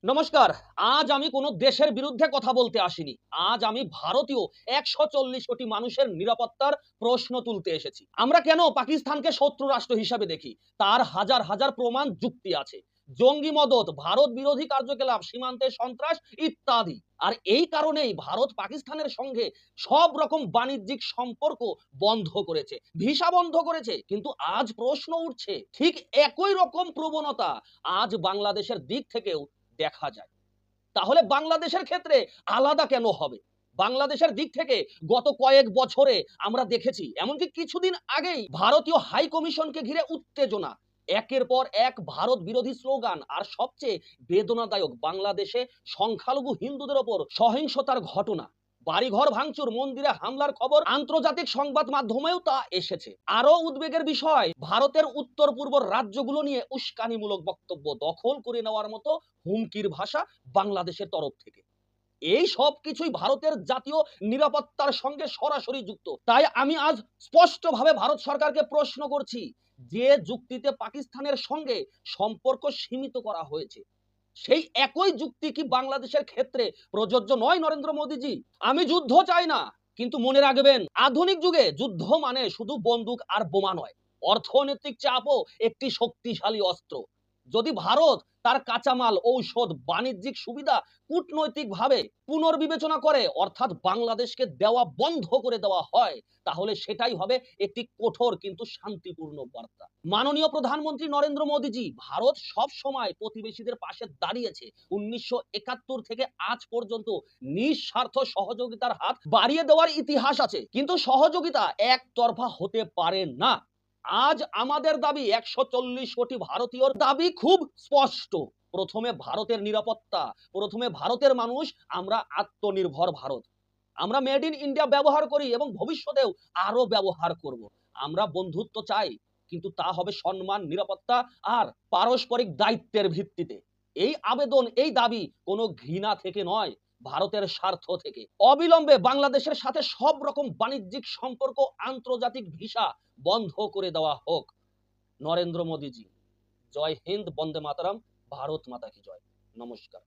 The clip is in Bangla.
নমস্কার। আজ আমি কোনো দেশের বিরুদ্ধে কথা বলতে আসিনি। আজ আমি ভারতীয় ১৪০ কোটি মানুষের নিরাপত্তার প্রশ্ন তুলতে এসেছি। আমরা কেন পাকিস্তানকে শত্রু রাষ্ট্র হিসাবে দেখি? তার হাজার, হাজার প্রমাণ যুক্তি আছে। জঙ্গি মদদ, ভারত বিরোধী কার্যকলাপ, সীমান্তে সন্ত্রাস ইত্যাদি। আর এই কারণেই ভারত পাকিস্তানের সঙ্গে সব রকম বাণিজ্যিক সম্পর্ক বন্ধ করেছে, ভিসা বন্ধ করেছে। কিন্তু আজ প্রশ্ন উঠছে, ঠিক একই রকম প্রবণতা আজ বাংলাদেশের দিক থেকেও দেখা যায়। তাহলে বাংলাদেশের ক্ষেত্রে আলাদা কেন হবে? বাংলাদেশের দিক থেকে গত কয়েক বছরে আমরা দেখেছি, এমনকি কিছুদিন আগেই ভারতীয় হাই কমিশনকে ঘিরে উত্তেজনা। একের পর এক ভারত বিরোধী স্লোগান, আর সবচেয়ে বেদনাদায়ক বাংলাদেশে সংখ্যালঘু হিন্দুদের ওপর সহিংসতার ঘটনা। বাড়িঘর ভাঙচুর, মন্দিরে হামলার খবর আন্তর্জাতিক সংবাদ মাধ্যমেও তা এসেছে। আরো উদ্বেগের বিষয়, ভারতের উত্তর পূর্ব রাজ্যগুলো নিয়ে উস্কানিমূলক বক্তব্য, দখল করে নেওয়ার মতো হুমকির ভাষা বাংলাদেশের তরফ থেকে। এই সব কিছুই ভারতের জাতীয় নিরাপত্তার সঙ্গে সরাসরি যুক্ত। তাই আমি আজ স্পষ্টভাবে ভারত সরকারকে প্রশ্ন করছি, যে যুক্তিতে পাকিস্তানের সঙ্গে সম্পর্ক সীমিত করা হয়েছে, সেই একই যুক্তি কি বাংলাদেশের ক্ষেত্রে প্রযোজ্য নয়? নরেন্দ্র মোদীজি, আমি যুদ্ধ চাই না, কিন্তু মনে রাখবেন, আধুনিক যুগে যুদ্ধ মানে শুধু বন্দুক আর বোমা নয়, অর্থনৈতিক চাপও একটি শক্তিশালী অস্ত্র। যদি ভারত তার কাঁচামাল, ঔষধ, বাণিজ্যিক সুবিধা কূটনৈতিকভাবে পুনর্বিবেচনা করে, অর্থাৎ বাংলাদেশকে দেওয়া বন্ধ করে দেওয়া হয়, তাহলে সেটাই হবে একটি কঠোর কিন্তু শান্তিপূর্ণ বার্তা। মাননীয় প্রধানমন্ত্রী নরেন্দ্র মোদীজি, ভারত সব সময় প্রতিবেশীদের পাশে দাঁড়িয়েছে। ১৯৭১ থেকে আজ পর্যন্ত নিঃস্বার্থ সহযোগিতার হাত বাড়িয়ে দেওয়ার ইতিহাস আছে। কিন্তু সহযোগিতা একতরফা হতে পারে না। আজ আমাদের দাবি, ১৪০ কোটি ভারতীয়র দাবি খুব স্পষ্ট। প্রথমে ভারতের নিরাপত্তা, প্রথমে ভারতের মানুষ। আমরা আত্মনির্ভর ভারত, আমরা মেড ইন ইন্ডিয়া ব্যবহার করি এবং ভবিষ্যতেও আরো ব্যবহার করব। আমরা বন্ধুত্ব চাই, কিন্তু তা হবে সম্মান, নিরাপত্তা আর পারস্পরিক দায়িত্বের ভিত্তিতে। এই আবেদন, এই দাবি কোনো ঘৃণা থেকে নয়, ভারতের স্বার্থ থেকে। অবিলম্বে বাংলাদেশের সাথে সব রকম বাণিজ্যিক সম্পর্ক, আন্তর্জাতিক ভিসা বন্ধ করে দেওয়া হোক। নরেন্দ্র মোদীজি, জয় হিন্দ, বন্দে মাতরম, ভারত মাতা কি জয়। নমস্কার।